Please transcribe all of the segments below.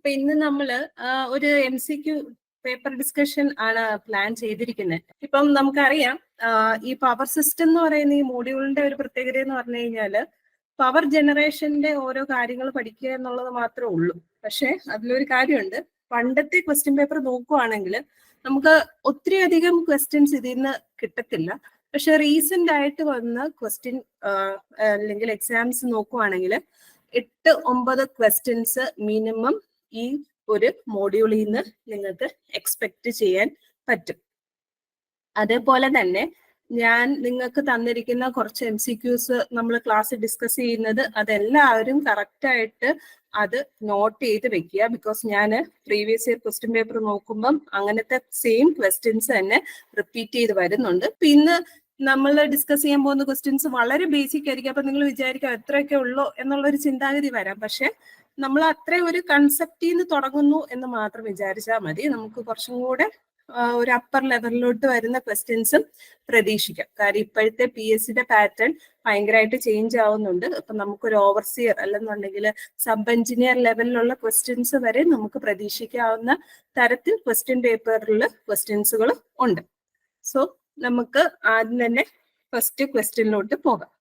അപ്പൊ ഇന്ന് നമ്മള് ഒരു MCQ പേപ്പർ ഡിസ്കഷൻ ആണ് പ്ലാൻ ചെയ്തിരിക്കുന്നത്. ഇപ്പം നമുക്കറിയാം ഈ പവർ സിസ്റ്റം എന്ന് പറയുന്ന ഈ മോഡ്യൂളിന്റെ ഒരു പ്രത്യേകത എന്ന് പറഞ്ഞു കഴിഞ്ഞാല് പവർ ജനറേഷന്റെ ഓരോ കാര്യങ്ങൾ പഠിക്കുക എന്നുള്ളത് മാത്രമേ ഉള്ളൂ. പക്ഷെ അതിലൊരു കാര്യമുണ്ട്, പണ്ടത്തെ ക്വസ്റ്റ്യൻ പേപ്പർ നോക്കുവാണെങ്കിൽ നമുക്ക് ഒത്തിരി അധികം ക്വസ്റ്റ്യൻസ് ഇതിൽ നിന്ന് കിട്ടത്തില്ല. പക്ഷെ റീസെന്റ് ആയിട്ട് വന്ന ക്വസ്റ്റ്യൻ അല്ലെങ്കിൽ എക്സാംസ് നോക്കുവാണെങ്കിൽ 8-9 ക്വസ്റ്റ്യൻസ് മിനിമം ഈ ഒരു മോഡ്യൂളിൽ നിന്ന് നിങ്ങൾക്ക് എക്സ്പെക്ട് ചെയ്യാൻ പറ്റും. അതേപോലെ തന്നെ ഞാൻ നിങ്ങൾക്ക് തന്നിരിക്കുന്ന കുറച്ച് MCQs നമ്മൾ ക്ലാസ് ഡിസ്കസ് ചെയ്യുന്നത് അതെല്ലാവരും കറക്റ്റ് ആയിട്ട് അത് നോട്ട് ചെയ്ത് വെക്കുക. ബിക്കോസ് ഞാൻ പ്രീവിയസ് ഇയർ ക്വസ്റ്റ്യൻ പേപ്പർ നോക്കുമ്പം അങ്ങനത്തെ സെയിം ക്വസ്റ്റ്യൻസ് തന്നെ റിപ്പീറ്റ് ചെയ്ത് വരുന്നുണ്ട്. ഇന്ന് നമ്മൾ ഡിസ്കസ് ചെയ്യാൻ പോകുന്ന ക്വസ്റ്റ്യൻസ് വളരെ ബേസിക് ആയിരിക്കും. അപ്പൊ നിങ്ങൾ വിചാരിക്കാം എത്രയൊക്കെ ഉള്ളോ എന്നുള്ളൊരു ചിന്താഗതി വരാം. പക്ഷെ നമ്മൾ അത്ര ഒരു കൺസെപ്റ്റിൽ നിന്ന് തുടങ്ങുന്നു എന്ന് മാത്രം വിചാരിച്ചാൽ മതി. നമുക്ക് കുറച്ചും കൂടെ ഒരു അപ്പർ ലെവലിലോട്ട് വരുന്ന ക്വസ്റ്റ്യൻസും പ്രതീക്ഷിക്കാം. കാര്യം ഇപ്പോഴത്തെ PSCയുടെ പാറ്റേൺ ഭയങ്കരമായിട്ട് ചേഞ്ച് ആവുന്നുണ്ട്. അപ്പൊ നമുക്കൊരു ഓവർസിയർ അല്ലെന്നുണ്ടെങ്കിൽ സബ് എഞ്ചിനീയർ ലെവലിലുള്ള ക്വസ്റ്റ്യൻസ് വരെ നമുക്ക് പ്രതീക്ഷിക്കാവുന്ന തരത്തിൽ ക്വസ്റ്റ്യൻ പേപ്പറിൽ ക്വസ്റ്റ്യൻസുകൾ ഉണ്ട്. സോ നമുക്ക് ആദ്യം തന്നെ ഫസ്റ്റ് ക്വസ്റ്റ്യനിലോട്ട് പോകാം.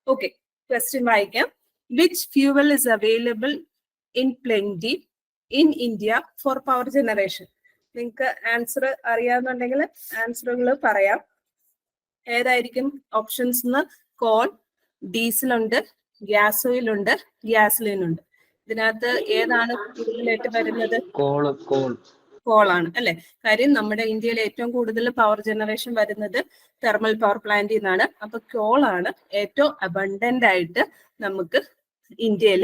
ഓക്കെ, ക്വസ്റ്റ്യൻ വായിക്കാം. Which fuel is available in plenty in India for power generation? നിങ്ങൾക്ക് ആൻസർ അറിയാവുന്നുണ്ടെങ്കിൽ ആൻസറുകൾ പറയാം. ഏതായിരിക്കും ഓപ്ഷൻസ്? കോൾ, ഡീസൽ ഉണ്ട്, ഗ്യാസ് ഓയിൽ ഉണ്ട്, ഗ്യാസ്ലിൻ ഉണ്ട്. ഇതിനകത്ത് ഏതാണ് കൂടുതലായിട്ട് വരുന്നത്? കോളാണ് അല്ലെ. കാര്യം നമ്മുടെ ഇന്ത്യയിൽ ഏറ്റവും കൂടുതൽ പവർ ജനറേഷൻ വരുന്നത് തെർമൽ പവർ പ്ലാന്റിൽ നിന്നാണ്. അപ്പൊ കോളാണ് ഏറ്റവും അബണ്ടന്റ് ആയിട്ട് നമുക്ക് ഇന്ത്യയിൽ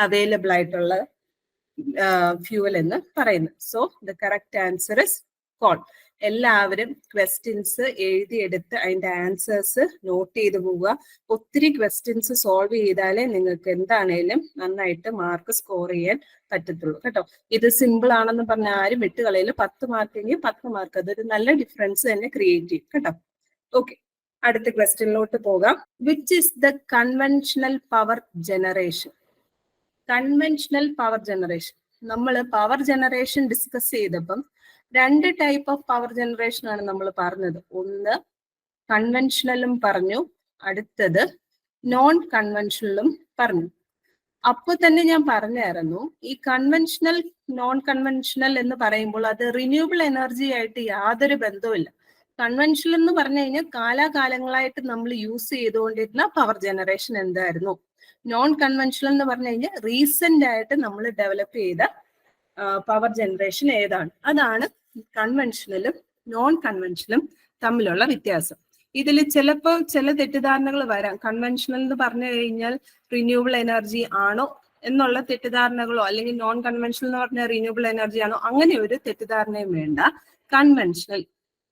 അവൈലബിൾ ആയിട്ടുള്ള ഫ്യൂവൽ എന്ന് പറയുന്നത്. So the correct answer is call. എല്ലാവരും ക്വസ്റ്റ്യൻസ് എഴുതിയെടുത്ത് അതിന്റെ ആൻസേഴ്സ് നോട്ട് ചെയ്ത് പോവുക. ഒത്തിരി ക്വസ്റ്റ്യൻസ് സോൾവ് ചെയ്താലേ നിങ്ങൾക്ക് എന്താണേലും നന്നായിട്ട് മാർക്ക് സ്കോർ ചെയ്യാൻ പറ്റത്തുള്ളൂ കേട്ടോ. ഇത് സിമ്പിൾ ആണെന്ന് പറഞ്ഞ ആരും വിട്ടുകളയിൽ 10 മാർക്കെങ്കിൽ 10 മാർക്ക്, അതൊരു നല്ല ഡിഫറൻസ് തന്നെ ക്രിയേറ്റ് ചെയ്യും കേട്ടോ. ഓക്കെ, അടുത്ത ക്വസ്റ്റ്യനിലോട്ട് പോകാം. Which is the conventional power generation? Conventional power generation, നമ്മൾ പവർ ജനറേഷൻ ഡിസ്കസ് ചെയ്തപ്പം 2 ടൈപ്പ് ഓഫ് പവർ ജനറേഷൻ ആണ് നമ്മൾ പറഞ്ഞത്. ഒന്ന് കൺവെൻഷണലും പറഞ്ഞു, അടുത്തത് നോൺ കൺവെൻഷണലും പറഞ്ഞു. അപ്പൊ തന്നെ ഞാൻ പറഞ്ഞായിരുന്നു ഈ കൺവെൻഷണൽ നോൺ കൺവെൻഷണൽ എന്ന് പറയുമ്പോൾ അത് റിന്യൂവബിൾ എനർജി ആയിട്ട് യാതൊരു ബന്ധവുമില്ല. കൺവെൻഷണൽ എന്ന് പറഞ്ഞു കഴിഞ്ഞാൽ കാലാകാലങ്ങളായിട്ട് നമ്മൾ യൂസ് ചെയ്തുകൊണ്ടിരുന്ന പവർ ജനറേഷൻ എന്തായിരുന്നു. നോൺ കൺവെൻഷണൽ എന്ന് പറഞ്ഞു കഴിഞ്ഞാൽ റീസെന്റ് ആയിട്ട് നമ്മൾ ഡെവലപ്പ് ചെയ്ത പവർ ജനറേഷൻ ഏതാണ്. അതാണ് കൺവെൻഷണലും നോൺ കൺവെൻഷണലും തമ്മിലുള്ള വ്യത്യാസം. ഇതിൽ ചിലപ്പോൾ ചില തെറ്റിദ്ധാരണകൾ വരാം. കൺവെൻഷണൽ എന്ന് പറഞ്ഞു കഴിഞ്ഞാൽ റിന്യൂവബിൾ എനർജി ആണോ എന്നുള്ള തെറ്റിദ്ധാരണകളോ, അല്ലെങ്കിൽ നോൺ കൺവെൻഷണൽ എന്ന് പറഞ്ഞാൽ റിന്യൂവബിൾ എനർജി ആണോ, അങ്ങനെ ഒരു തെറ്റിദ്ധാരണയും വേണ്ട. കൺവെൻഷണൽ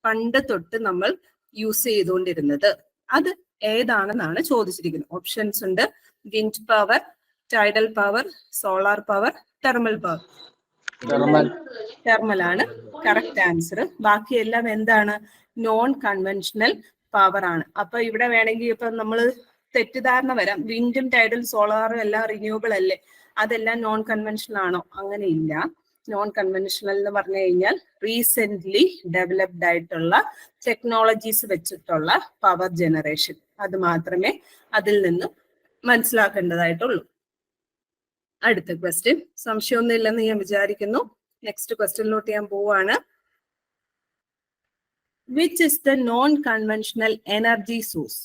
പണ്ട് തൊട്ട് നമ്മൾ യൂസ് ചെയ്തുകൊണ്ടിരുന്നത് അത് ഏതാണെന്നാണ് ചോദിച്ചിരിക്കുന്നത്. ഓപ്ഷൻസ് ഉണ്ട്: wind power, tidal power, solar power, thermal power. Thermal ആണ് കറക്റ്റ് ആൻസർ. ബാക്കിയെല്ലാം എന്താണ്? നോൺ കൺവെൻഷണൽ പവർ ആണ്. അപ്പൊ ഇവിടെ വേണമെങ്കിൽ ഇപ്പൊ നമ്മൾ തെറ്റിദ്ധാരണ വരാം, വിൻഡും ടൈഡൽ സോളാറും എല്ലാം റിന്യൂവബിൾ അല്ലേ, അതെല്ലാം നോൺ കൺവെൻഷണൽ ആണോ? അങ്ങനെ ഇല്ല. നോൺ കൺവെൻഷണൽ എന്ന് പറഞ്ഞു കഴിഞ്ഞാൽ റീസെന്റ്ലി ഡെവലപ്ഡ് ആയിട്ടുള്ള ടെക്നോളജീസ് വെച്ചിട്ടുള്ള പവർ ജനറേഷൻ, അത് മാത്രമേ അതിൽ നിന്ന് മനസ്സിലാക്കേണ്ടതായിട്ടുള്ളൂ. അടുത്ത ക്വസ്റ്റ്യൻ, സംശയമൊന്നും ഇല്ലെന്ന് ഞാൻ വിചാരിക്കുന്നു. നെക്സ്റ്റ് ക്വസ്റ്റ്യനിലോട്ട് ഞാൻ പോവാണ്. Which is the non conventional energy source?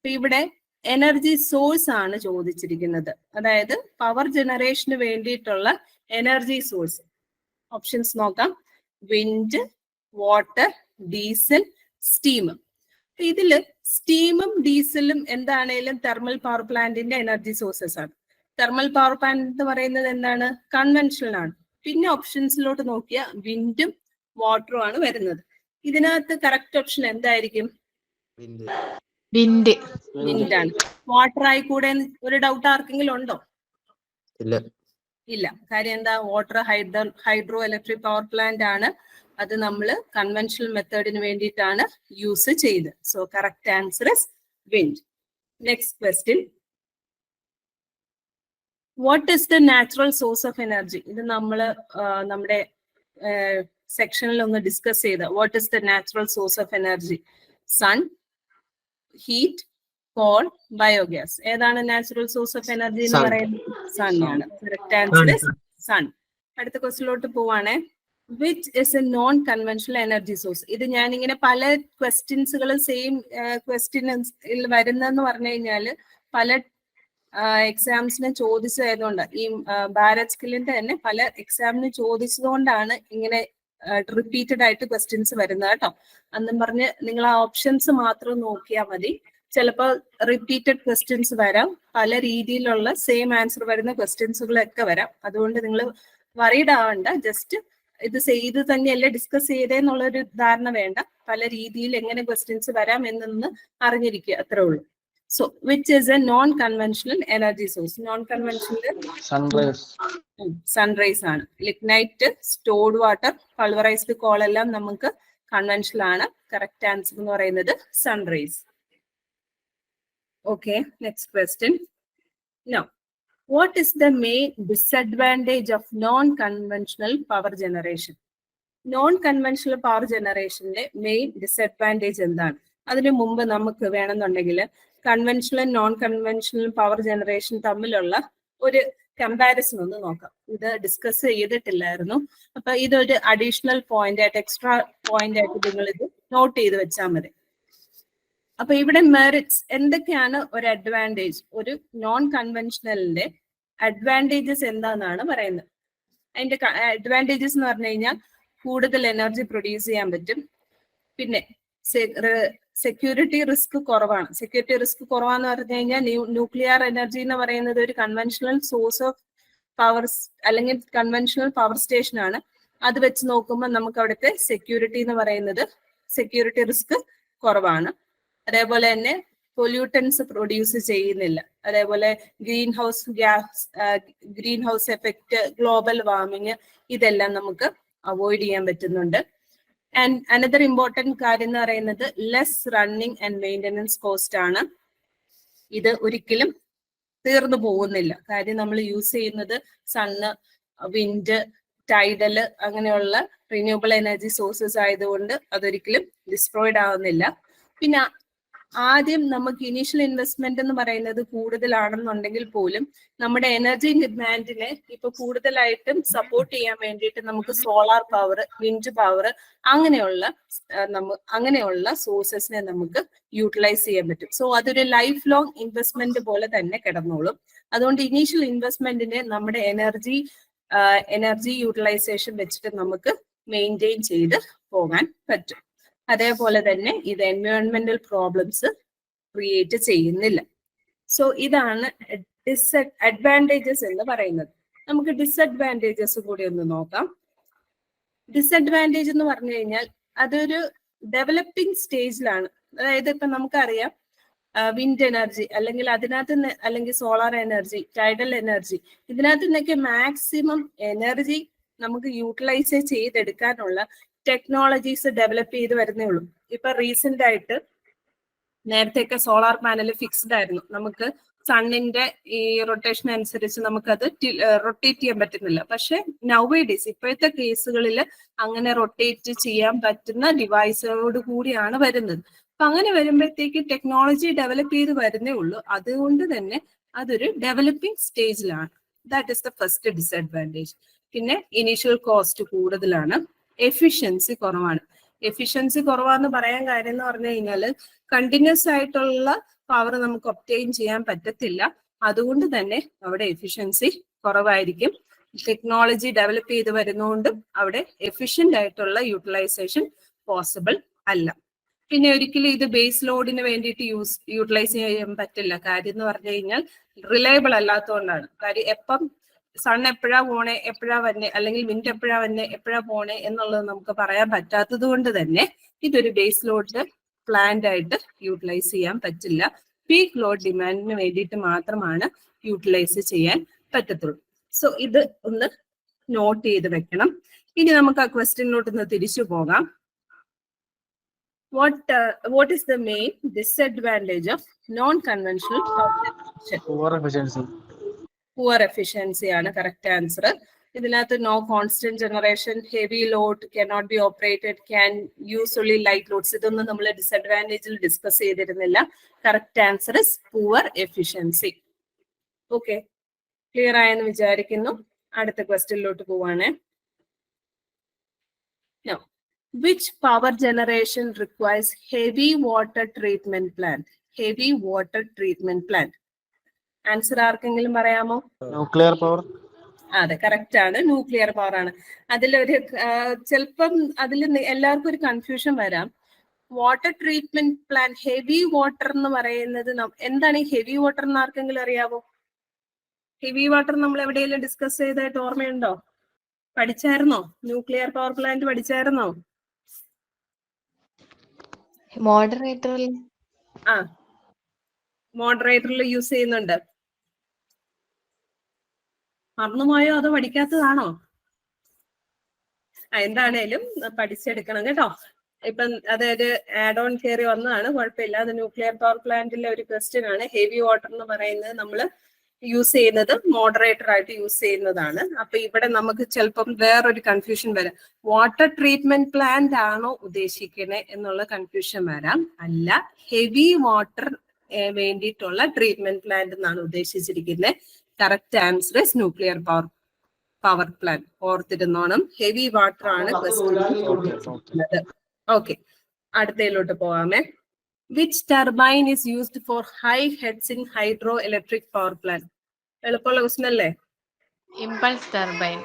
ഇവിടെ എനർജി സോഴ്സ് ആണ് ചോദിച്ചിരിക്കുന്നത്, അതായത് പവർ ജനറേഷന് വേണ്ടിയിട്ടുള്ള എനർജി സോഴ്സ്. ഓപ്ഷൻസ് നോക്കാം: വിൻഡ്, വാട്ടർ, ഡീസൽ, സ്റ്റീം. ഇതില് സ്റ്റീമും ഡീസലും എന്താണേലും തെർമൽ പവർ പ്ലാന്റിന്റെ എനർജി സോഴ്സസ് ആണ്. തെർമൽ പവർ പ്ലാന്റ് എന്ന് പറയുന്നത് എന്താണ്? കൺവെൻഷണൽ ആണ്. പിന്നെ ഓപ്ഷൻസിലോട്ട് നോക്കിയാൽ വിൻഡും വാട്ടറും ആണ് വരുന്നത്. ഇതിനകത്ത് കറക്റ്റ് ഓപ്ഷൻ എന്തായിരിക്കും? വിൻഡ് ആണ്. വാട്ടർ ആയിക്കൂടെ ഒരു ഡൗട്ട് ആർക്കെങ്കിലും ഉണ്ടോ? ഇല്ല. കാര്യം എന്താ? Water hydro electric power plant ആണ്. അത് നമ്മൾ കൺവെൻഷണൽ മെത്തേഡിന് വേണ്ടിയിട്ടാണ് യൂസ് ചെയ്തത്. So correct answer is wind. Next question. What is the natural source of energy? ഇത് നമ്മൾ നമ്മുടെ സെക്ഷനിൽ ഒന്ന് ഡിസ്കസ് ചെയ്ത. What is the natural source of energy? Sun, heat, coal, biogas. ഏതാണ് നാച്ചുറൽ സോഴ്സ് ഓഫ് എനർജി എന്ന് പറയുന്നത്? സൺ ആണ്. Correct answer is sun. അടുത്ത ക്വസ്റ്റിലോട്ട് പോവാണേ. Which is a non conventional energy source? ഇത് ഞാനിങ്ങനെ പല ക്വസ്റ്റ്യൻസുകൾ സെയിം ക്വസ്റ്റ്യൻ വരുന്നെന്ന് പറഞ്ഞു കഴിഞ്ഞാൽ പല എക്സാംസിന് ചോദിച്ചതായതുകൊണ്ട്, ഈ ഭാരത് സ്കില്ലിന്റെ തന്നെ പല എക്സാമിന് ചോദിച്ചതുകൊണ്ടാണ് ഇങ്ങനെ റിപ്പീറ്റഡ് ആയിട്ട് ക്വസ്റ്റ്യൻസ് വരുന്നത് കേട്ടോ. അന്നും പറഞ്ഞ് നിങ്ങൾ ആ ഓപ്ഷൻസ് മാത്രം നോക്കിയാൽ മതി. ചിലപ്പോൾ റിപ്പീറ്റഡ് ക്വസ്റ്റ്യൻസ് വരാം, പല രീതിയിലുള്ള സെയിം ആൻസർ വരുന്ന ക്വസ്റ്റ്യൻസുകളൊക്കെ വരാം. അതുകൊണ്ട് നിങ്ങൾ വറീഡ് ആവണ്ട. ജസ്റ്റ് ഇത് തന്നെയല്ലേ ഡിസ്കസ് ചെയ്തേന്നുള്ളൊരു ധാരണ വേണ്ട. പല രീതിയിൽ എങ്ങനെ ക്വസ്റ്റ്യൻസ് വരാം എന്നൊന്ന് അറിഞ്ഞിരിക്കുക, അത്രേ ഉള്ളൂ. So, which is a non-conventional energy source? Non-conventional sunrise ആണ്. Lignite, stored water, pulverised call എല്ലാം നമുക്ക് കൺവെൻഷണൽ ആണ്. കറക്റ്റ് ആൻസർ എന്ന് പറയുന്നത് sunrise. Okay, next question. Now, what is the main disadvantage of non-conventional power generation? Non-conventional power generationന്റെ main disadvantage എന്താണ്? അതിനു മുമ്പ് നമുക്ക് വേണമെന്നുണ്ടെങ്കിൽ conventional non conventional power generation തമ്മിലുള്ള ഒരു കമ്പാരിസൺ ഒന്ന് നോക്കാം. ഇത് ഡിസ്കസ് ചെയ്തിട്ടില്ലായിരുന്നു. അപ്പൊ ഇതൊരു അഡീഷണൽ പോയിന്റ് ആയിട്ട്, എക്സ്ട്രാ പോയിന്റ് ആയിട്ട് നിങ്ങൾ ഇത് നോട്ട് ചെയ്ത് വെച്ചാൽ മതി. അപ്പൊ ഇവിടെ മെറിറ്റ്സ് എന്തൊക്കെയാണ്? ഒരു അഡ്വാൻറ്റേജ്, ഒരു നോൺ കൺവെൻഷണലിന്റെ അഡ്വാൻറ്റേജസ് എന്താണെന്നാണ് പറയുന്നത്. അതിന്റെ അഡ്വാൻറ്റേജസ് എന്ന് പറഞ്ഞു കഴിഞ്ഞാൽ കൂടുതൽ എനർജി പ്രൊഡ്യൂസ് ചെയ്യാൻ പറ്റും. പിന്നെ സെക്യൂരിറ്റി റിസ്ക് കുറവാണ്. സെക്യൂരിറ്റി റിസ്ക് കുറവാന്ന് പറഞ്ഞു കഴിഞ്ഞാൽ ന്യൂക്ലിയർ എനർജി എന്ന് പറയുന്നത് ഒരു കൺവെൻഷണൽ സോഴ്സ് ഓഫ് പവർ അല്ലെങ്കിൽ കൺവെൻഷണൽ പവർ സ്റ്റേഷൻ ആണ്. അത് വെച്ച് നോക്കുമ്പോൾ നമുക്ക് അവിടുത്തെ സെക്യൂരിറ്റി എന്ന് പറയുന്നത്, സെക്യൂരിറ്റി റിസ്ക് കുറവാണ്. അതേപോലെ തന്നെ പൊല്യൂട്ടൻസ് പ്രൊഡ്യൂസ് ചെയ്യുന്നില്ല. അതേപോലെ green house effect, global warming, ഇതെല്ലാം നമുക്ക് അവോയ്ഡ് ചെയ്യാൻ പറ്റുന്നുണ്ട്. ആൻഡ് അനദർ ഇമ്പോർട്ടൻറ്റ് കാര്യം എന്ന് പറയുന്നത് less running and maintenance cost ആണ്. ഇത് ഒരിക്കലും തീർന്നു പോകുന്നില്ല. കാര്യം നമ്മൾ യൂസ് ചെയ്യുന്നത് സണ്ണ്, വിൻഡ്, ടൈഡല് അങ്ങനെയുള്ള റിന്യൂവബിൾ എനർജി സോഴ്സസ് ആയതുകൊണ്ട് അതൊരിക്കലും ഡിസ്ട്രോയിഡ് ആവുന്നില്ല. പിന്നെ ആദ്യം നമുക്ക് ഇനീഷ്യൽ ഇൻവെസ്റ്റ്മെന്റ് എന്ന് പറയുന്നത് കൂടുതലാണെന്നുണ്ടെങ്കിൽ പോലും നമ്മുടെ എനർജി ഡിമാൻഡിനെ ഇപ്പൊ കൂടുതലായിട്ടും സപ്പോർട്ട് ചെയ്യാൻ വേണ്ടിയിട്ട് നമുക്ക് സോളാർ പവർ, വിൻഡ് പവർ അങ്ങനെയുള്ള സോഴ്സസിനെ നമുക്ക് യൂട്ടിലൈസ് ചെയ്യാൻ പറ്റും. സോ അതൊരു ലൈഫ് ലോങ് ഇൻവെസ്റ്റ്മെന്റ് പോലെ തന്നെ കിടന്നോളും. അതുകൊണ്ട് ഇനീഷ്യൽ ഇൻവെസ്റ്റ്മെന്റിനെ നമ്മുടെ എനർജി യൂട്ടിലൈസേഷൻ വെച്ചിട്ട് നമുക്ക് മെയിൻറ്റെയിൻ ചെയ്ത് പോകാൻ പറ്റും. അതേപോലെ തന്നെ ഇത് എൻവയോൺമെന്റൽ പ്രോബ്ലംസ് ക്രിയേറ്റ് ചെയ്യുന്നില്ല. സോ ഇതാണ് അഡ്വാൻറ്റേജസ് എന്ന് പറയുന്നത്. നമുക്ക് ഡിസഡ്വാൻറ്റേജസ് കൂടി ഒന്ന് നോക്കാം. ഡിസഡ്വാൻറ്റേജ് എന്ന് പറഞ്ഞു കഴിഞ്ഞാൽ അതൊരു ഡെവലപ്പിംഗ് സ്റ്റേജിലാണ്. അതായത് ഇപ്പൊ നമുക്കറിയാം വിൻഡ് എനർജി അല്ലെങ്കിൽ സോളാർ എനർജി, ടൈഡൽ എനർജി, ഇതിനകത്ത് നിന്നൊക്കെ മാക്സിമം എനർജി നമുക്ക് യൂട്ടിലൈസ് ചെയ്തെടുക്കാനുള്ള ടെക്നോളജീസ് ഡെവലപ്പ് ചെയ്ത് വരുന്നേ ഉള്ളൂ. ഇപ്പൊ റീസെന്റ് ആയിട്ട്, നേരത്തെയൊക്കെ സോളാർ പാനൽ ഫിക്സ്ഡ് ആയിരുന്നു. നമുക്ക് സണ്ണിന്റെ ഈ റൊട്ടേഷൻ അനുസരിച്ച് നമുക്കത് റൊട്ടേറ്റ് ചെയ്യാൻ പറ്റുന്നില്ല. പക്ഷെ നൗവേഡേയ്സ് ഇപ്പോഴത്തെ കേസുകളിൽ അങ്ങനെ റൊട്ടേറ്റ് ചെയ്യാൻ പറ്റുന്ന ഡിവൈസോട് കൂടിയാണ് വരുന്നത്. അപ്പൊ അങ്ങനെ വരുമ്പോഴത്തേക്ക് ടെക്നോളജി ഡെവലപ്പ് ചെയ്ത് വരുന്നേ ഉള്ളൂ. അതുകൊണ്ട് തന്നെ അതൊരു ഡെവലപ്പിംഗ് സ്റ്റേജിലാണ്. That is the first disadvantage. പിന്നെ ഇനീഷ്യൽ കോസ്റ്റ് കൂടുതലാണ്, എഫിഷ്യൻസി കുറവാണ്. എഫിഷ്യൻസി കുറവാന്ന് പറയാൻ കാര്യം എന്ന് പറഞ്ഞു കഴിഞ്ഞാൽ കണ്ടിന്യൂസ് ആയിട്ടുള്ള പവർ നമുക്ക് ഒബ്റ്റെയിൻ ചെയ്യാൻ പറ്റത്തില്ല. അതുകൊണ്ട് തന്നെ അവിടെ എഫിഷ്യൻസി കുറവായിരിക്കും. ടെക്നോളജി ഡെവലപ്പ് ചെയ്ത് വരുന്നതുകൊണ്ടും അവിടെ എഫിഷ്യന്റ് ആയിട്ടുള്ള യൂട്ടിലൈസേഷൻ പോസിബിൾ അല്ല. പിന്നെ ഒരിക്കലും ഇത് ബേസ് ലോഡിന് വേണ്ടിയിട്ട് യൂട്ടിലൈസ് ചെയ്യാൻ പറ്റില്ല. കാര്യം എന്ന് പറഞ്ഞു കഴിഞ്ഞാൽ റിലയബിൾ അല്ലാത്തതുകൊണ്ടാണ്. കാര്യം എപ്പം സൺ എപ്പോഴാ പോണേ, എപ്പോഴാ വന്നെ, അല്ലെങ്കിൽ വിൻഡ് എപ്പോഴാ വന്നെ, എപ്പോഴാ പോണേ എന്നുള്ളത് നമുക്ക് പറയാൻ പറ്റാത്തത് കൊണ്ട് തന്നെ ഇതൊരു ബേസ് ലോഡ് പ്ലാന്റ് ആയിട്ട് യൂട്ടിലൈസ് ചെയ്യാൻ പറ്റില്ല. പീക്ക് ലോഡ് ഡിമാൻഡിന് വേണ്ടിയിട്ട് മാത്രമാണ് യൂട്ടിലൈസ് ചെയ്യാൻ പറ്റത്തുള്ളൂ. സോ ഇത് ഒന്ന് നോട്ട് ചെയ്ത് വെക്കണം. ഇനി നമുക്ക് ആ ക്വസ്റ്റ്യനിലോട്ട് ഒന്ന് തിരിച്ചു പോകാം. What is the main disadvantage of non-conventional power generation? Poor efficiency ആണ് കറക്റ്റ് ആൻസർ. ഇതിനകത്ത് no constant generation, heavy load, cannot be operated, can use only light loads, ഇതൊന്നും നമ്മൾ ഡിസഡ്വാൻറ്റേജിൽ ഡിസ്കസ് ചെയ്തിരുന്നില്ല. Correct answer is poor efficiency. Okay, clear ആയെന്ന് വിചാരിക്കുന്നു. അടുത്ത ക്വസ്റ്റ്യനിലോട്ട് പോവാണ്. Now, which power generation requires heavy water treatment plant? Heavy water treatment plant. Answer ആർക്കെങ്കിലും പറയാമോ? Nuclear power. അതെ, കറക്റ്റ് ആണ്, ന്യൂക്ലിയർ പവർ ആണ്. അതിലൊരു ചിലപ്പം അതിൽ എല്ലാവർക്കും ഒരു കൺഫ്യൂഷൻ വരാം. Water treatment plant, heavy water എന്ന് പറയുന്നത് എന്താണ് ഈ ഹെവി വാട്ടർ എന്ന് ആർക്കെങ്കിലും അറിയാവോ? ഹെവി വാട്ടർ നമ്മൾ എവിടെയെങ്കിലും ഡിസ്കസ് ചെയ്തതായിട്ട് ഓർമ്മയുണ്ടോ? പഠിച്ചായിരുന്നോ? ന്യൂക്ലിയർ പവർ പ്ലാന്റ് പഠിച്ചായിരുന്നോ? മോഡറേറ്ററിൽ ആ, മോഡറേറ്ററിൽ യൂസ് ചെയ്യുന്നുണ്ട്. മറന്നുപോയോ അതോ പഠിക്കാത്തതാണോ? എന്താണേലും പഠിച്ചെടുക്കണം കേട്ടോ. ഇപ്പം അതായത് ആഡ് ഓൺ കയറി വന്നതാണ്, കുഴപ്പമില്ല. അത് ന്യൂക്ലിയർ പവർ പ്ലാന്റിലെ ഒരു ക്വസ്റ്റ്യൻ ആണ്. ഹെവി വാട്ടർ എന്ന് പറയുന്നത് നമ്മൾ യൂസ് ചെയ്യുന്നത് മോഡറേറ്റർ ആയിട്ട് യൂസ് ചെയ്യുന്നതാണ്. അപ്പൊ ഇവിടെ നമുക്ക് ചിലപ്പം വേറൊരു കൺഫ്യൂഷൻ വരാം. വാട്ടർ ട്രീറ്റ്മെന്റ് പ്ലാന്റ് ആണോ ഉദ്ദേശിക്കുന്നത് എന്നുള്ള കൺഫ്യൂഷൻ വരാം. അല്ല, ഹെവി വാട്ടർ വേണ്ടിയിട്ടുള്ള ട്രീറ്റ്മെന്റ് പ്ലാന്റ് എന്നാണ് ഉദ്ദേശിച്ചിരിക്കുന്നത്. Correct answer is nuclear power plant. ഓർത്തിരുന്നോണം, ഹെവി വാട്ടർ ആണ് ക്വസ്റ്റ്യൻ. ഓക്കെ, അടുത്തയിലോട്ട് പോവാമേ. Which turbine is used for high heads in hydro electric power plant? എളുപ്പമുള്ള ക്വസ്റ്റ്യൻ അല്ലേ? Impulse turbine.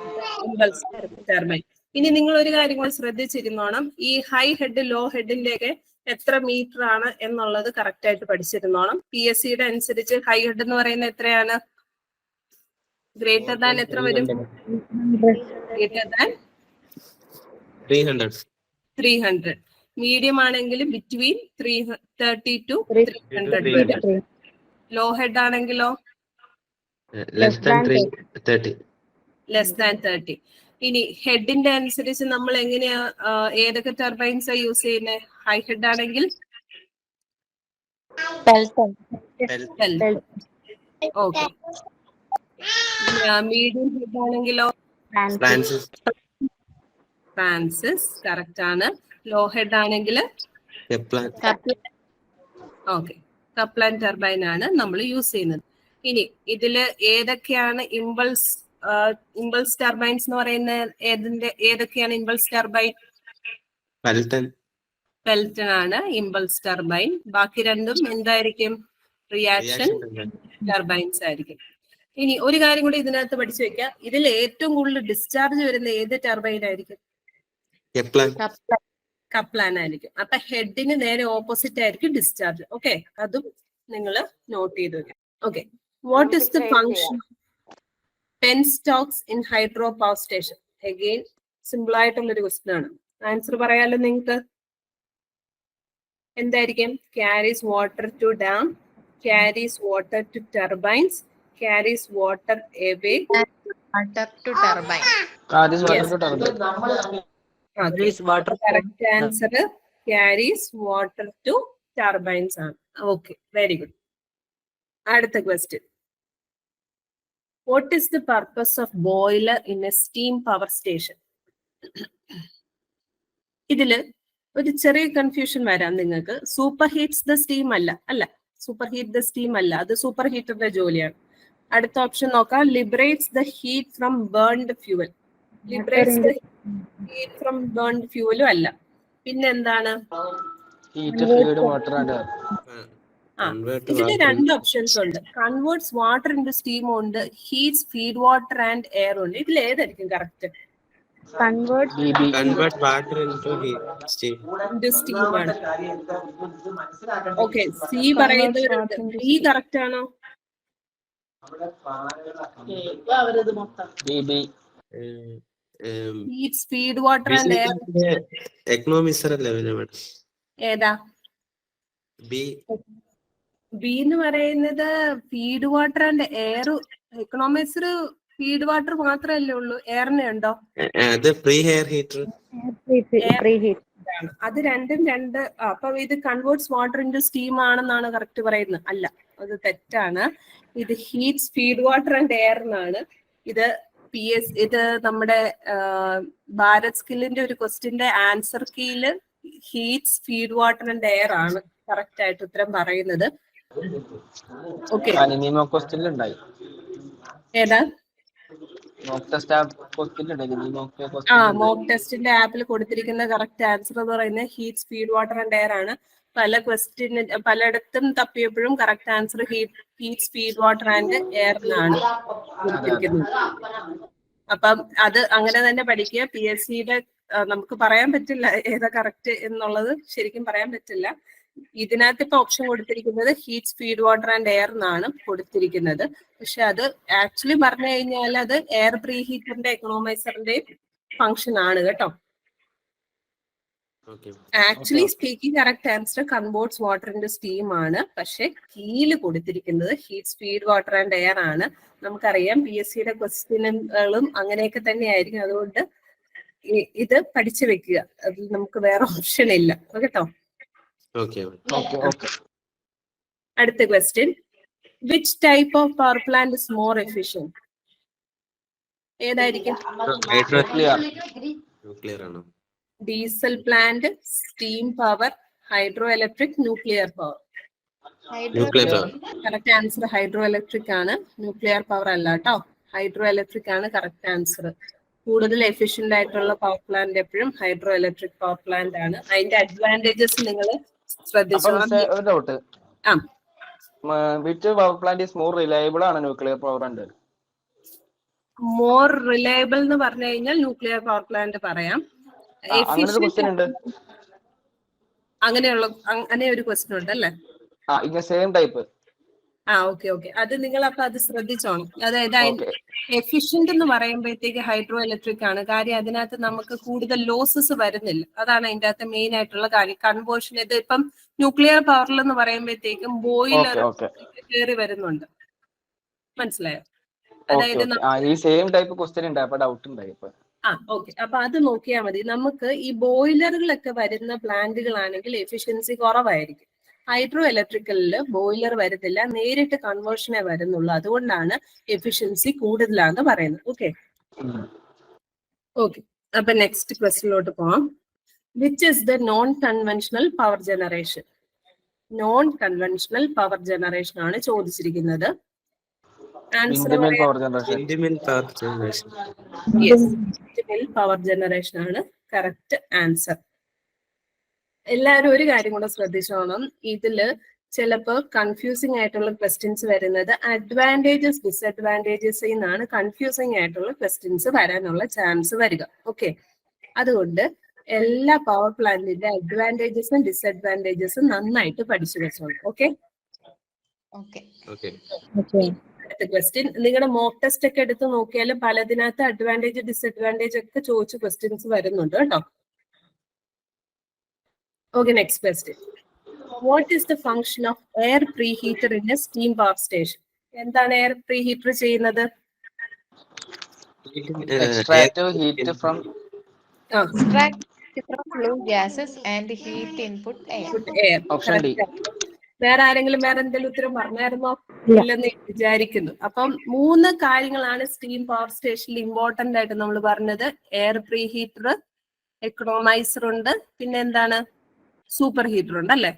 Impulse turbine. ഇനി നിങ്ങൾ ഒരു കാര്യം കൂടി ശ്രദ്ധിച്ചിരുന്നോണം. ഈ ഹൈ ഹെഡ് ലോ ഹെഡിന്റെ ഒക്കെ എത്ര മീറ്റർ ആണ് എന്നുള്ളത് കറക്റ്റ് ആയിട്ട് പഠിച്ചിരുന്നോണം. PSCയുടെ അനുസരിച്ച് ഹൈ ഹെഡ് എന്ന് പറയുന്നത് എത്രയാണ്? ഗ്രേറ്റർ ദാൻ എത്ര വരും? Greater than 300. മീഡിയം ആണെങ്കിൽ ബിറ്റ്വീൻ 330 to 300. ലോ ഹെഡ് ആണെങ്കിലോ ലെസ് ദാൻ 30. ഇനി ഹെഡിന്റെ അനുസരിച്ച് നമ്മൾ എങ്ങനെയാ ഏതൊക്കെ ടർബൈൻസ് യൂസ് ചെയ്യുന്നത്? ഹൈ ഹെഡ് ആണെങ്കിൽ ഓക്കെ. മീഡിയം ഹെഡ് ആണെങ്കിലോ ഫ്രാൻസിസ്, കറക്റ്റ് ആണ്. ലോ ഹെഡ് ആണെങ്കിൽ ഓക്കെ, കപ്ലാൻ ടർബൈൻ ആണ് നമ്മൾ യൂസ് ചെയ്യുന്നത്. ഇനി ഇതില് ഏതൊക്കെയാണ് ഇമ്പൾസ് ടർബൈൻസ് എന്ന് പറയുന്നത്? ഏതൊക്കെയാണ് ഇമ്പൾസ് ടർബൈൻ? പെൽറ്റൺ ആണ് ഇമ്പൾസ് ടർബൈൻ. ബാക്കി രണ്ടും എന്തായിരിക്കും? റിയാക്ഷൻ ടർബൈൻസ് ആയിരിക്കും. ഇനി ഒരു കാര്യം കൂടി ഇതിനകത്ത് പഠിച്ചു വെക്കാം. ഇതിൽ ഏറ്റവും കൂടുതൽ ഡിസ്ചാർജ് വരുന്ന ഏത് ടർബൈൻ ആയിരിക്കും? കപ്ലാൻ ആയിരിക്കും. അപ്പൊ ഹെഡിന് നേരെ ഓപ്പോസിറ്റ് ആയിരിക്കും ഡിസ്ചാർജ്. ഓക്കെ, അതും നിങ്ങൾ നോട്ട് ചെയ്ത് വെക്കാം. Okay, what is the function penstocks in hydro power station? Again simple ആയിട്ടുള്ളൊരു ക്വസ്റ്റ്യൻ ആണ്. ആൻസർ പറയാലോ നിങ്ങൾക്ക്. എന്തായിരിക്കും? Carries water to dam, carries water to turbines, carries water away. Water to turbine. Correct answer carries water to turbines. Okay, very good. Adutha question. What is the purpose of boiler in a steam power station? ഇതില് ഒരു ചെറിയ confusion വരാം നിങ്ങൾക്ക്. Super heats the steam അല്ല, super heat the steam അല്ല, അത് super ഹീറ്ററിന്റെ ജോലിയാണ്. അടുത്ത ഓപ്ഷൻ നോക്കാം. Liberates the heat from burned fuel. Liberates the heat from burned ഫ്യൂവലും അല്ല. പിന്നെന്താണ്? ഇതിന് രണ്ട് ഓപ്ഷൻസ് ഉണ്ട്. കൺവേർട്സ് വാട്ടർ ഇൻടു സ്റ്റീം ഉണ്ട്, heats feed water and air ഉണ്ട്. ഇതിൽ ഏതായിരിക്കും correct? Convert water into steam ആണ്. ഓക്കെ, സി പറയുന്നവരുണ്ട്. ബി കറക്റ്റ് ആണോ? Heats feed water and air ഏതാ? ബി എന്ന് പറയുന്നത് ഫീഡ് വാട്ടർ ആൻഡ് എയർ. എക്കണോമിക്സിൽ ഫീഡ് വാട്ടർ മാത്രമല്ലേ ഉള്ളൂ, എയറിനെ ഉണ്ടോ? ആണ്. അത് രണ്ടും രണ്ട്. അപ്പൊ ഇത് കൺവേർട്സ് വാട്ടർ ഇൻറ്റു സ്റ്റീം ആണെന്നാണ് കറക്റ്റ് പറയുന്നത്. അല്ല, അത് തെറ്റാണ്. ഇത് heats feed water and air എന്നാണ്. ഇത് ഇത് നമ്മുടെ ഭാരത് സ്കില്ലിന്റെ ഒരു ക്വസ്റ്റിന്റെ ആൻസർ കീയില് heats feed water and air ആണ് കറക്റ്റ് ആയിട്ട് ഉത്തരം പറയുന്നത്. ഓക്കെ, ഏതാ? മോക്ക് ടെസ്റ്റിന്റെ ആപ്പിൽ കൊടുത്തിരിക്കുന്ന കറക്റ്റ് ആൻസർ എന്ന് പറയുന്നത് heats feed water and air ആണ്. പലയിടത്തും തപ്പിയപ്പോഴും correct answer heats feed water and air എന്നാണ് കൊടുത്തിരിക്കുന്നത്. അപ്പം അത് അങ്ങനെ തന്നെ പഠിക്കുക. PSCയുടെ നമുക്ക് പറയാൻ പറ്റില്ല ഏതാ കറക്റ്റ് എന്നുള്ളത്, ശരിക്കും പറയാൻ പറ്റില്ല. ഇതിനകത്ത് ഇപ്പൊ ഓപ്ഷൻ കൊടുത്തിരിക്കുന്നത് heats feed water and air എന്നാണ് കൊടുത്തിരിക്കുന്നത്. പക്ഷെ അത് ആക്ച്വലി പറഞ്ഞു കഴിഞ്ഞാൽ അത് എയർ പ്രീ ഹീറ്ററിന്റെ എക്കണോമൈസറിന്റെയും ഫംഗ്ഷൻ ആണ് കേട്ടോ. Actually speaking correct answer converts water into steam ആണ്. പക്ഷെ കീയിൽ കൊടുത്തിരിക്കുന്നത് heats feed water and air ആണ്. നമുക്കറിയാം PSCയുടെ ക്വസ്റ്റ്യനുകളും അങ്ങനെയൊക്കെ തന്നെയായിരിക്കും. അതുകൊണ്ട് ഇത് പഠിച്ചു വെക്കുക, അതിൽ നമുക്ക് വേറെ ഓപ്ഷൻ ഇല്ല കേട്ടോ. അടുത്ത question, which type of power plant is more efficient? ഏതായിരിക്കും? Diesel plant, steam power, hydroelectric, nuclear power. Correct answer hydroelectric ആണ്, ന്യൂക്ലിയർ പവർ അല്ല കേട്ടോ. ഹൈഡ്രോ ഇലക്ട്രിക് ആണ് കറക്റ്റ് ആൻസർ. കൂടുതൽ എഫിഷ്യന്റ് ആയിട്ടുള്ള പവർ പ്ലാന്റ് എപ്പോഴും ഹൈഡ്രോ ഇലക്ട്രിക് പവർ പ്ലാന്റ് ആണ്. അതിന്റെ അഡ്വാൻറ്റേജസ് നിങ്ങൾ ശ്രദ്ധിച്ചോളാം. മോർ റിലയബിൾ എന്ന് പറഞ്ഞു കഴിഞ്ഞാൽ ന്യൂക്ലിയർ പവർ പ്ലാന്റ് പറയാം. അങ്ങനെ ഒരു ക്വസ്റ്റ്യൻ ഉണ്ട് അല്ലേ? ഓക്കെ. അത് നിങ്ങൾ അപ്പൊ അത് ശ്രദ്ധിച്ചോണം. അതായത് എഫിഷ്യന്റ് എന്ന് പറയുമ്പോഴത്തേക്ക് ഹൈഡ്രോ ഇലക്ട്രിക് ആണ്. കാര്യം അതിനകത്ത് നമുക്ക് കൂടുതൽ ലോസസ് വരുന്നില്ല. അതാണ് അതിന്റെ അകത്ത് മെയിൻ ആയിട്ടുള്ള കാര്യം. കൺവേർഷൻ ഇത് ഇപ്പം ന്യൂക്ലിയർ പവറിൽ എന്ന് പറയുമ്പോഴത്തേക്കും ബോയിലർ കയറി വരുന്നുണ്ട്. മനസ്സിലായോ? അതായത് ഓക്കെ, അപ്പൊ അത് നോക്കിയാൽ മതി. നമുക്ക് ഈ ബോയിലറുകളൊക്കെ വരുന്ന പ്ലാന്റുകളാണെങ്കിൽ എഫിഷ്യൻസി കുറവായിരിക്കും. ഹൈഡ്രോ ഇലക്ട്രിക്കലില് ബോയിലർ വരുന്നില്ല, നേരിട്ട് കൺവേർഷനെ വരുന്നുള്ളൂ. അതുകൊണ്ടാണ് എഫിഷ്യൻസി കൂടുതലാന്ന് പറയുന്നത്. ഓക്കെ, അപ്പൊ നെക്സ്റ്റ് ക്വസ്റ്റ്യനിലോട്ട് പോവാം. Which is the non conventional power generation? Non conventional power generation ആണ് ചോദിച്ചിരിക്കുന്നത്. ആൻസർ പവർ ജനറേഷൻ ആണ് കറക്റ്റ് ആൻസർ. എല്ലാവരും ഒരു കാര്യം കൂടെ ശ്രദ്ധിച്ചോണം. ഇതില് ചിലപ്പോ കൺഫ്യൂസിംഗ് ആയിട്ടുള്ള ക്വസ്റ്റ്യൻസ് വരുന്നത് അഡ്വാൻറ്റേജസ് ഡിസഡ്വാൻറ്റേജസ് എന്നാണ് കൺഫ്യൂസിംഗ് ആയിട്ടുള്ള ക്വസ്റ്റ്യൻസ് വരാനുള്ള ചാൻസ് വരിക. ഓക്കെ, അതുകൊണ്ട് എല്ലാ പവർ പ്ലാന്റിന്റെ അഡ്വാൻറ്റേജസും ഡിസഡ്വാൻറ്റേജസും നന്നായിട്ട് പഠിച്ചു വെച്ചോളൂ. ഓക്കെ. അടുത്ത ക്വസ്റ്റ്യൻ, നിങ്ങളുടെ മോക്ക് ടെസ്റ്റ് ഒക്കെ എടുത്ത് നോക്കിയാൽ പലതിനകത്ത് അഡ്വാൻറ്റേജ് ഡിസഡ്വാൻറ്റേജ് ഒക്കെ ചോദിച്ച ക്വസ്റ്റ്യൻസ് വരുന്നുണ്ട് കേട്ടോ. Okay, next question. What is the function of air preheater in a steam power station? എന്താണ് എയർ പ്രീഹീറ്റർ ചെയ്യുന്നത്? Extract heat from flue gases and heat input air. Option D. വേറെ ആരെങ്കിലും വേറെ എന്തെങ്കിലും ഉത്തരം പറഞ്ഞായിരുന്നോ? ഇല്ലെന്ന് വിചാരിക്കുന്നു. അപ്പം 3 കാര്യങ്ങളാണ് സ്റ്റീം പവർ സ്റ്റേഷനിൽ ഇമ്പോർട്ടന്റ് ആയിട്ട് നമ്മൾ പറഞ്ഞത്. എയർ പ്രീഹീറ്റർ, എക്കണോമൈസർ ഉണ്ട്, പിന്നെ എന്താണ്, സൂപ്പർ ഹീറ്റർ ഉണ്ട് അല്ലേ?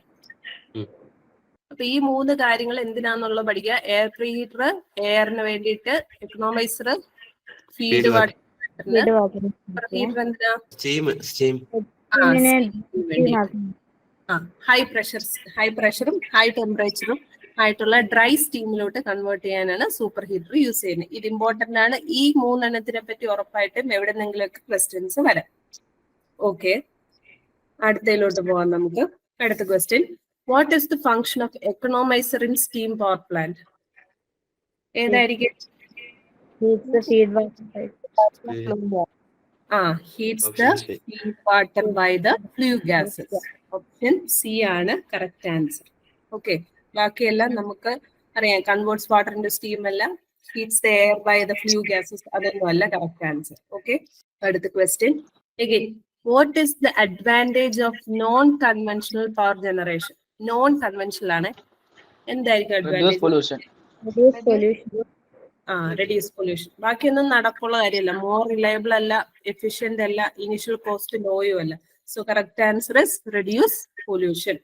അപ്പൊ ഈ 3 കാര്യങ്ങൾ എന്തിനാന്നുള്ള പഠിക്കുക. എയർ പ്രീഹീറ്റർ എയറിന് വേണ്ടിയിട്ട്, economiser feed water, super heater എന്തിനാ? ഹൈ പ്രഷറും ഹൈ ടെമ്പറേച്ചറും ആയിട്ടുള്ള ഡ്രൈ സ്റ്റീമിലോട്ട് കൺവേർട്ട് ചെയ്യാനാണ് സൂപ്പർ ഹീറ്റർ യൂസ് ചെയ്യുന്നത്. ഇത് ഇമ്പോർട്ടന്റ് ആണ്. ഈ 3 എണ്ണത്തിനെ പറ്റി ഉറപ്പായിട്ടും എവിടെന്നെങ്കിലൊക്കെ ക്വസ്റ്റ്യൻസ് വരാം. ഓക്കെ, അടുത്തതിലോട്ട് പോവാം നമുക്ക്. അടുത്ത question, what is the function of economiser in steam power plant? ഏതായിരിക്കും? heats the feed water by the flue gases. Option C ആണ് കറക്റ്റ് ആൻസർ. ഓക്കെ, ബാക്കിയെല്ലാം നമുക്ക് അറിയാം. കൺവേർട്സ് വാട്ടർ ഇൻറ്റു സ്റ്റീം അല്ല, heats the air by the flue gases, അതൊന്നും അല്ല correct answer. Okay, അടുത്ത question. Again, what is the advantage of non conventional power generation? Non conventional ആണ്. എന്തായിരിക്കും Reduce advantage? pollution. Reduce pollution. ബാക്കിയൊന്നും നടപ്പുള്ള കാര്യമല്ല. More reliable അല്ല, എഫിഷ്യന്റ് അല്ല, ഇനിഷ്യൽ കോസ്റ്റ് ലോയും അല്ല. So correct answer is reduce pollution.